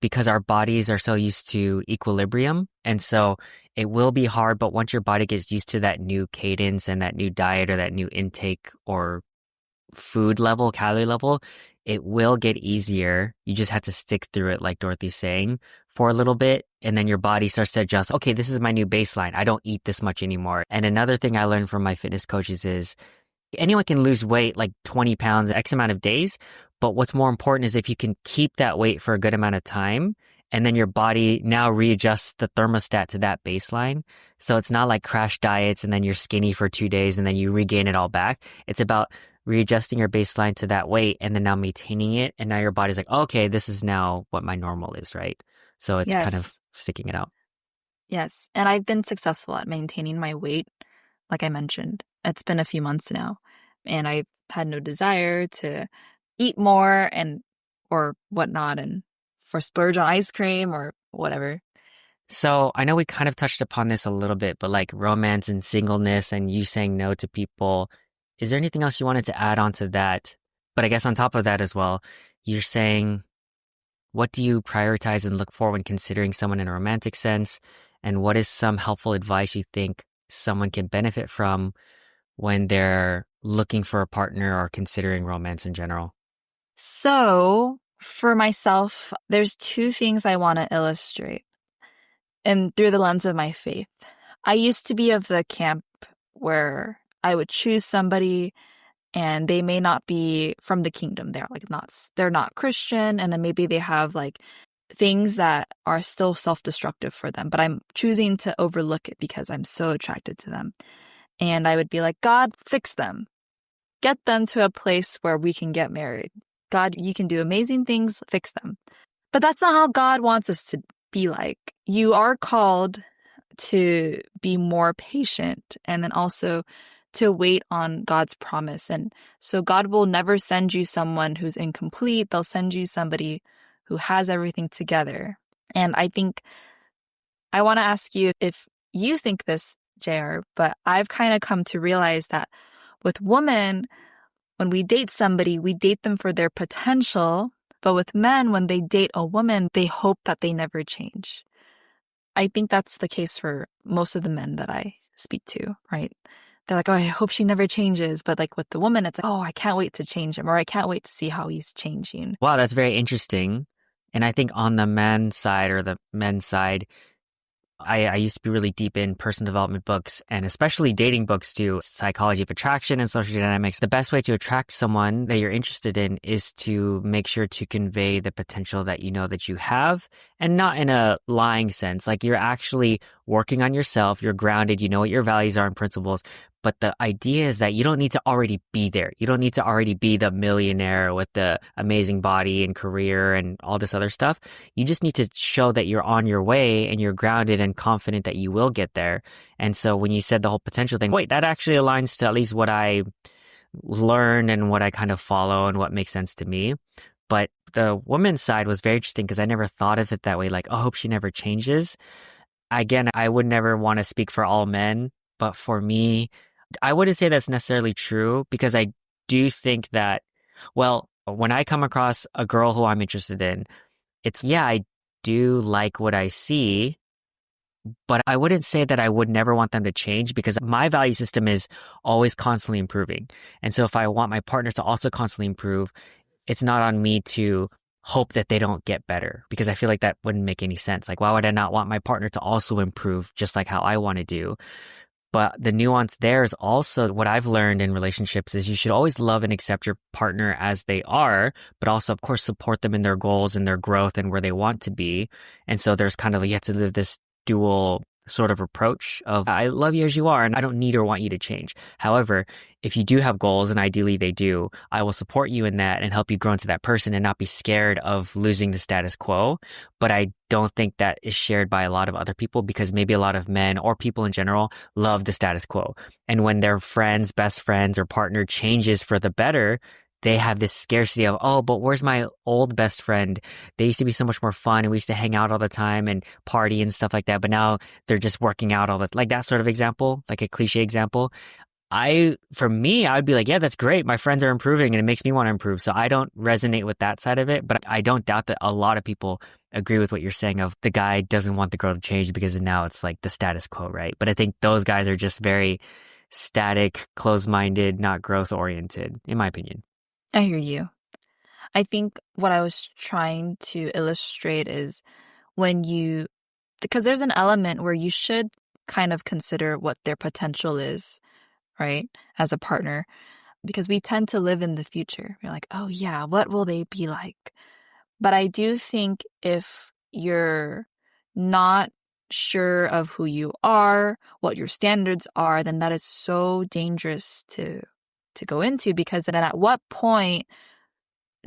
because our bodies are so used to equilibrium. And so it will be hard, but once your body gets used to that new cadence and that new diet or that new intake or food level, calorie level, it will get easier. You just have to stick through it, like Dorothy's saying, for a little bit. And then your body starts to adjust. Okay, this is my new baseline. I don't eat this much anymore. And another thing I learned from my fitness coaches is anyone can lose weight, like 20 pounds, X amount of days. But what's more important is if you can keep that weight for a good amount of time, and then your body now readjusts the thermostat to that baseline. So it's not like crash diets and then you're skinny for 2 days and then you regain it all back. It's about readjusting your baseline to that weight and then now maintaining it. And now your body's like, okay, this is now what my normal is, right? So it's kind of Yes. sticking it out. Yes. And I've been successful at maintaining my weight, like I mentioned. It's been a few months now, and I've had no desire to eat more and or whatnot and for splurge on ice cream or whatever. So I know we kind of touched upon this a little bit, but like romance and singleness and you saying no to people, is there anything else you wanted to add on to that? But I guess on top of that as well, you're saying, what do you prioritize and look for when considering someone in a romantic sense? And what is some helpful advice you think someone can benefit from when they're looking for a partner or considering romance in general? So for myself, there's two things I want to illustrate and through the lens of my faith. I used to be of the camp where I would choose somebody and they may not be from the kingdom. They're not Christian, and then maybe they have like things that are still self-destructive for them, but I'm choosing to overlook it because I'm so attracted to them. And I would be like, God, fix them. Get them to a place where we can get married. God, you can do amazing things, fix them. But that's not how God wants us to be like. You are called to be more patient and then also to wait on God's promise. And so God will never send you someone who's incomplete. They'll send you somebody who has everything together. And I think I want to ask you if you think this, JR, but I've kind of come to realize that with women, when we date somebody, we date them for their potential. But with men, when they date a woman, they hope that they never change. I think that's the case for most of the men that I speak to, right? They're like, oh, I hope she never changes. But like with the woman, it's like, oh, I can't wait to change him, or I can't wait to see how he's changing. Wow, that's very interesting. And I think on the man's side or the men's side, I used to be really deep in personal development books and especially dating books too, psychology of attraction and social dynamics. The best way to attract someone that you're interested in is to make sure to convey the potential that you know that you have and not in a lying sense. Like you're actually working on yourself, you're grounded, you know what your values are and principles. But the idea is that you don't need to already be there. You don't need to already be the millionaire with the amazing body and career and all this other stuff. You just need to show that you're on your way and you're grounded and confident that you will get there. And so when you said the whole potential thing, wait, that actually aligns to at least what I learn and what I kind of follow and what makes sense to me. But the woman's side was very interesting because I never thought of it that way. Like, oh, I hope she never changes. Again, I would never want to speak for all men, but for me, I wouldn't say that's necessarily true because I do think that, well, when I come across a girl who I'm interested in, it's, yeah, I do like what I see, but I wouldn't say that I would never want them to change because my value system is always constantly improving. And so if I want my partner to also constantly improve, it's not on me to hope that they don't get better because I feel like that wouldn't make any sense. Like, why would I not want my partner to also improve just like how I want to do? But the nuance there is also what I've learned in relationships is you should always love and accept your partner as they are, but also, of course, support them in their goals and their growth and where they want to be. And so there's kind of, you have to live this dual sort of approach of, I love you as you are and I don't need or want you to change. However, if you do have goals, and ideally they do, I will support you in that and help you grow into that person and not be scared of losing the status quo. But I don't think that is shared by a lot of other people because maybe a lot of men or people in general love the status quo. And when their friends, best friends, or partner changes for the better, they have this scarcity of, oh, but where's my old best friend? They used to be so much more fun and we used to hang out all the time and party and stuff like that. But now they're just working out all the, like that sort of example, like a cliche example. For me, I would be like, yeah, that's great. My friends are improving and it makes me want to improve. So I don't resonate with that side of it, but I don't doubt that a lot of people agree with what you're saying of the guy doesn't want the girl to change because now it's like the status quo, right? But I think those guys are just very static, closed-minded, not growth-oriented, in my opinion. I hear you. I think what I was trying to illustrate is because there's an element where you should kind of consider what their potential is, right? As a partner, because we tend to live in the future. We're like, oh yeah, what will they be like? But I do think if you're not sure of who you are, what your standards are, then that is so dangerous to go into because then at what point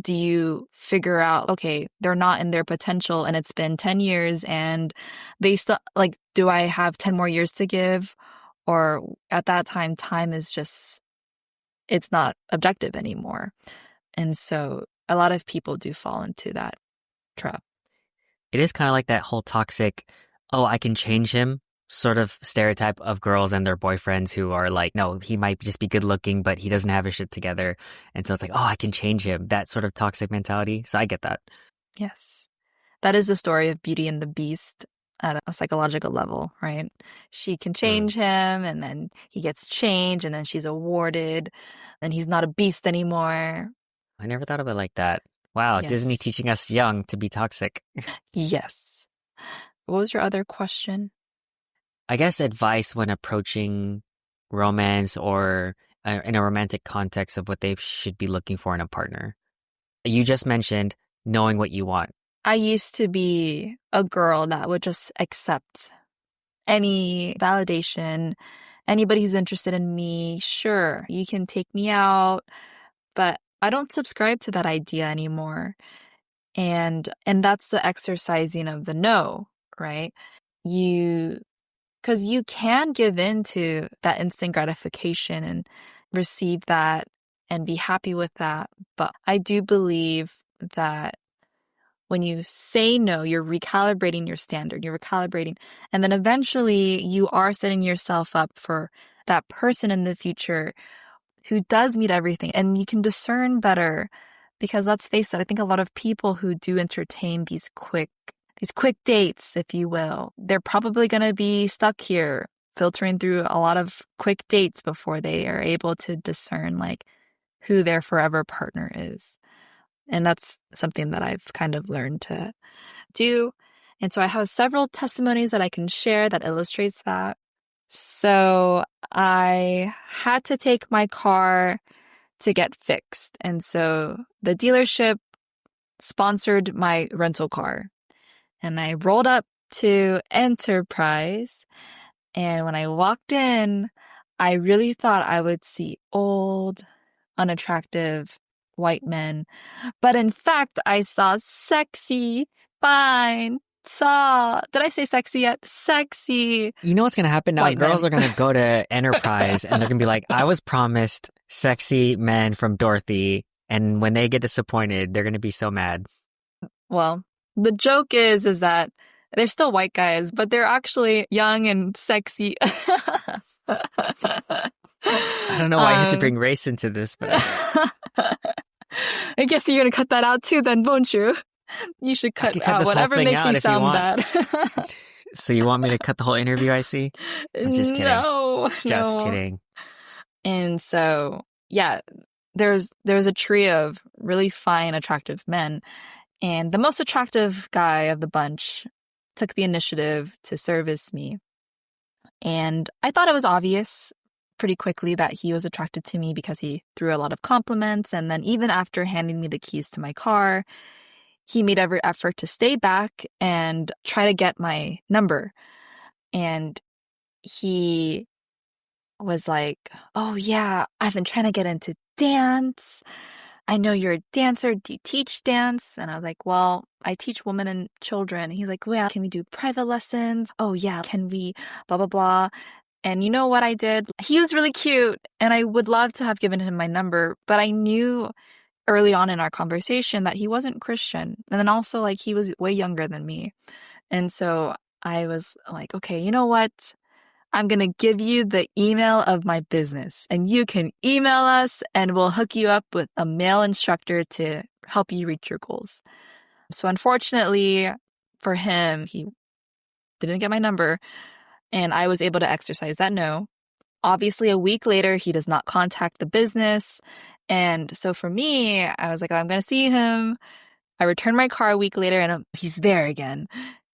do you figure out, okay, they're not in their potential and it's been 10 years and they still, like, do I have 10 more years to give? Or at that time is just, it's not objective anymore. And so a lot of people do fall into that trap. It is kind of like that whole toxic, oh, I can change him sort of stereotype of girls and their boyfriends who are like, no, he might just be good looking, but he doesn't have his shit together. And so it's like, oh, I can change him. That sort of toxic mentality. So I get that. Yes. That is the story of Beauty and the Beast at a psychological level, right? She can Mm. change him and then he gets changed and then she's awarded and he's not a beast anymore. I never thought of it like that. Wow, Disney Yes. teaching us young to be toxic. Yes. What was your other question? I guess advice when approaching romance or in a romantic context of what they should be looking for in a partner. You just mentioned knowing what you want. I used to be a girl that would just accept any validation, anybody who's interested in me, sure, you can take me out, but I don't subscribe to that idea anymore. And that's the exercising of the no, right? You Because you can give in to that instant gratification and receive that and be happy with that. But I do believe that when you say no, you're recalibrating your standard, you're recalibrating, and then eventually you are setting yourself up for that person in the future who does meet everything and you can discern better. Because let's face it, I think a lot of people who do entertain these quick dates, if you will, they're probably going to be stuck here filtering through a lot of quick dates before they are able to discern like who their forever partner is. And that's something that I've kind of learned to do. And so I have several testimonies that I can share that illustrates that. So I had to take my car to get fixed. And so the dealership sponsored my rental car. And I rolled up to Enterprise. And when I walked in, I really thought I would see old, unattractive white men. But in fact, I saw sexy, fine, did I say sexy yet? Sexy You know what's going to happen now? white Girls men. are going to go to Enterprise and they're going to be like, I was promised sexy men from Dorothy. And when they get disappointed, they're going to be so mad. Well, the joke is that they're still white guys, but they're actually young and sexy. I don't know why I had to bring race into this, but I guess you're going to cut that out too then, won't you? You should I could cut cut out this whole whatever thing makes out me if you sound want. bad. So you want me to cut the whole interview, I see? I'm just kidding. No, Just no. kidding. And so, yeah, there's a trio of really fine, attractive men. And the most attractive guy of the bunch took the initiative to service me. And I thought it was obvious pretty quickly that he was attracted to me because he threw a lot of compliments. And then even after handing me the keys to my car, he made every effort to stay back and try to get my number. And he was like, oh yeah, I've been trying to get into dance. I know you're a dancer. Do you teach dance? And I was like, well, I teach women and children. And he's like, well, can we do private lessons? Oh yeah, can we blah, blah, blah. And you know what I did? He was really cute and I would love to have given him my number, but I knew early on in our conversation that he wasn't Christian. And then also like he was way younger than me. And so I was like, okay, you know what? I'm going to give you the email of my business and you can email us and we'll hook you up with a male instructor to help you reach your goals. So unfortunately for him, he didn't get my number and I was able to exercise that no. Obviously, a week later, he does not contact the business. And so for me, I was like, oh, I'm going to see him. I returned my car a week later and he's there again.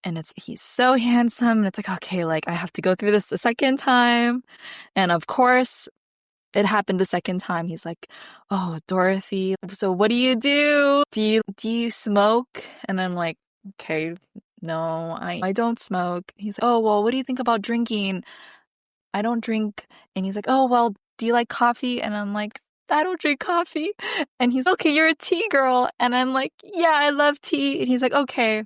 And he's so handsome. And it's like, okay, like I have to go through this a second time. And of course, it happened the second time. He's like, oh, Dorothy, so what do you do? Do you smoke? And I'm like, okay, no, I don't smoke. He's like, oh, well, what do you think about drinking? I don't drink. And he's like, oh, well, do you like coffee? And I'm like, I don't drink coffee. And he's okay, you're a tea girl. And I'm like, yeah, I love tea. And he's like, okay,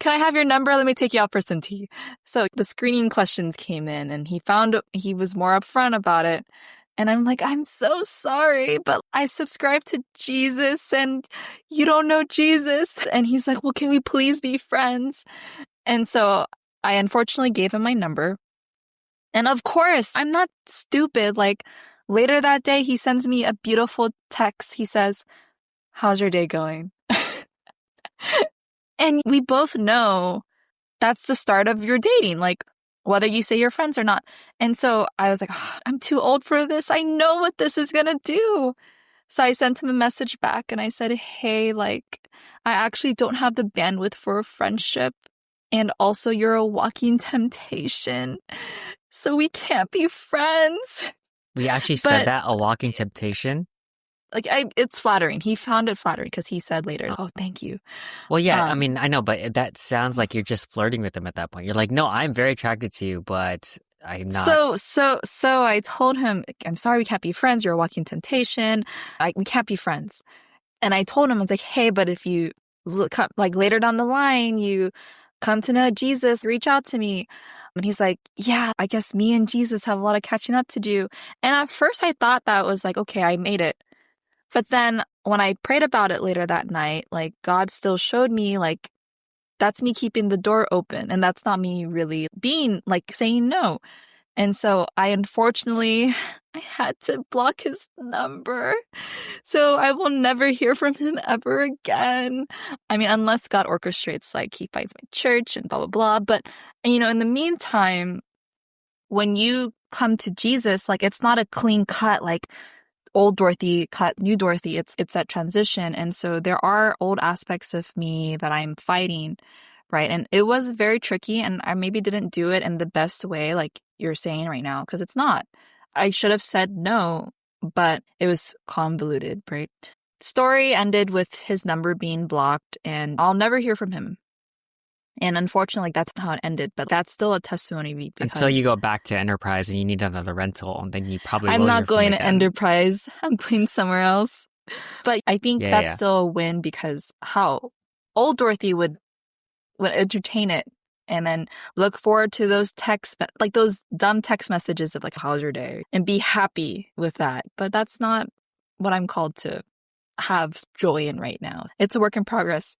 can I have your number? Let me take you out for some tea. So the screening questions came in and he was more upfront about it. And I'm like, I'm so sorry, but I subscribe to Jesus and you don't know Jesus. And he's like, well, can we please be friends? And so I unfortunately gave him my number. And of course, I'm not stupid. Like later that day, he sends me a beautiful text. He says, how's your day going? And we both know that's the start of your dating, like whether you say you're friends or not. And so I was like, oh, I'm too old for this. I know what this is going to do. So I sent him a message back and I said, hey, like, I actually don't have the bandwidth for a friendship. And also you're a walking temptation. So we can't be friends. We actually said that, a walking temptation. Like, it's flattering. He found it flattering because he said later, oh, thank you. Well, yeah, I mean, I know, but that sounds like you're just flirting with him at that point. You're like, no, I'm very attracted to you, but I'm not. So I told him, I'm sorry, we can't be friends. You're a walking temptation. We can't be friends. And I told him, I was like, hey, but if you look up, like later down the line, you come to know Jesus, reach out to me. And he's like, yeah, I guess me and Jesus have a lot of catching up to do. And at first I thought that was like, okay, I made it. But then when I prayed about it later that night, like God still showed me like, that's me keeping the door open. And that's not me really being like saying no. And so I had to block his number. So I will never hear from him ever again. I mean, unless God orchestrates, like he finds my church and blah, blah, blah. But, you know, in the meantime, when you come to Jesus, like it's not a clean cut, like, old Dorothy cut new Dorothy. It's that transition. And so there are old aspects of me that I'm fighting, right? And it was very tricky, and I maybe didn't do it in the best way, like you're saying right now, because it's not. I should have said no, but it was convoluted, right? Story ended with his number being blocked, and I'll never hear from him. And unfortunately, that's how it ended. But that's still a testimony because Until you go back to Enterprise and you need another rental, and then you probably will I'm hear not from going him to again. Enterprise. I'm going somewhere else. But I think that's Yeah. still a win, because how old Dorothy would entertain it and then look forward to those like those dumb text messages of like, how's your day? And be happy with that. But that's not what I'm called to have joy in right now. It's a work in progress.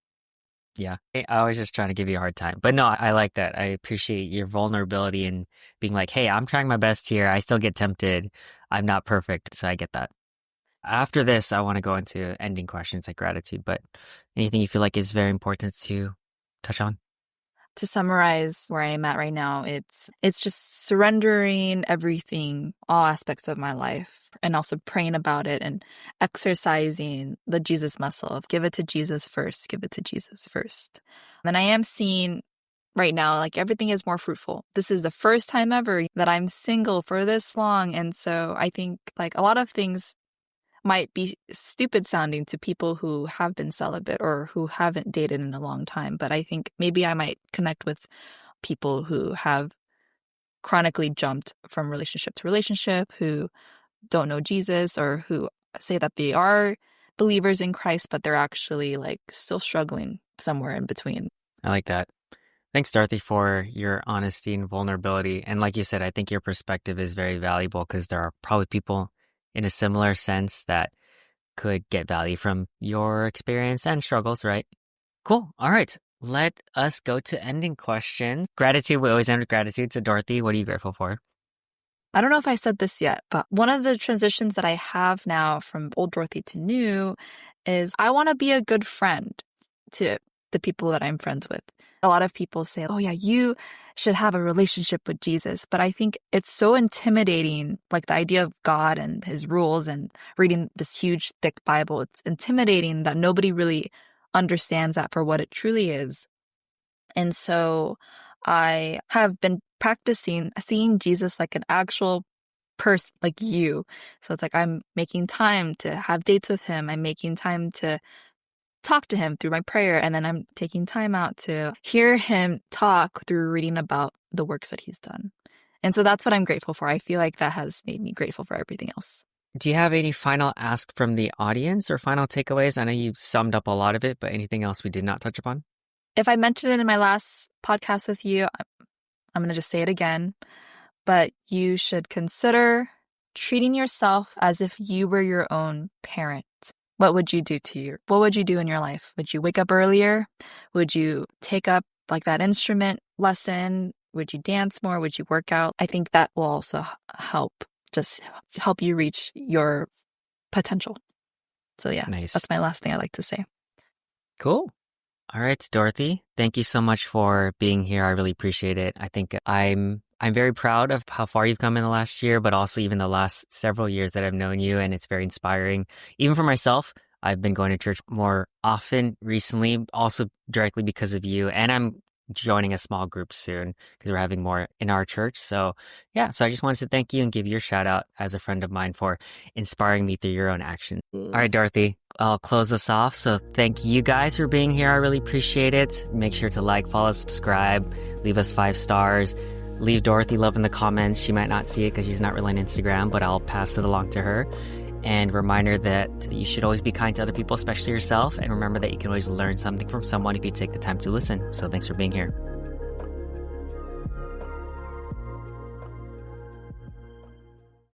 Yeah. I was just trying to give you a hard time. But no, I like that. I appreciate your vulnerability and being like, hey, I'm trying my best here. I still get tempted. I'm not perfect. So I get that. After this, I want to go into ending questions like gratitude, but anything you feel like is very important to touch on? To summarize where I am at right now, it's just surrendering everything, all aspects of my life, and also praying about it and exercising the Jesus muscle of give it to Jesus first, give it to Jesus first. And I am seeing right now, like everything is more fruitful. This is the first time ever that I'm single for this long. And so I think like a lot of things might be stupid sounding to people who have been celibate or who haven't dated in a long time. But I think maybe I might connect with people who have chronically jumped from relationship to relationship, who don't know Jesus, or who say that they are believers in Christ, but they're actually like still struggling somewhere in between. I like that. Thanks, Dorothy, for your honesty and vulnerability. And like you said, I think your perspective is very valuable because there are probably people in a similar sense that could get value from your experience and struggles, right? Cool. All right. Let us go to ending questions. Gratitude. We always end with gratitude. So, Dorothy, what are you grateful for? I don't know if I said this yet, but one of the transitions that I have now from old Dorothy to new is I want to be a good friend to the people that I'm friends with. A lot of people say, oh yeah, you should have a relationship with Jesus. But I think it's so intimidating, like the idea of God and his rules and reading this huge, thick Bible. It's intimidating that nobody really understands that for what it truly is. And so I have been practicing seeing Jesus like an actual person, like you. So it's like I'm making time to have dates with him. I'm making time to talk to him through my prayer, and then I'm taking time out to hear him talk through reading about the works that he's done. And so that's what I'm grateful for. I feel like that has made me grateful for everything else. Do you have any final ask from the audience or final takeaways? I know you summed up a lot of it, but anything else we did not touch upon? If I mentioned it in my last podcast with you, I'm going to just say it again, but you should consider treating yourself as if you were your own parent. What would you do what would you do in your life? Would you wake up earlier? Would you take up like that instrument lesson? Would you dance more? Would you work out? I think that will also just help you reach your potential. So yeah, Nice. That's my last thing I'd like to say. Cool. All right, Dorothy, thank you so much for being here. I really appreciate it. I think I'm very proud of how far you've come in the last year, but also even the last several years that I've known you, and it's very inspiring. Even for myself, I've been going to church more often recently, also directly because of you, and I'm joining a small group soon because we're having more in our church. So yeah, so I just wanted to thank you and give you a shout out as a friend of mine for inspiring me through your own actions. All right, Dorothy, I'll close us off. So thank you guys for being here. I really appreciate it. Make sure to like, follow, subscribe, leave us 5 stars. Leave Dorothy love in the comments. She might not see it because she's not really on Instagram, but I'll pass it along to her. And reminder that you should always be kind to other people, especially yourself. And remember that you can always learn something from someone if you take the time to listen. So thanks for being here.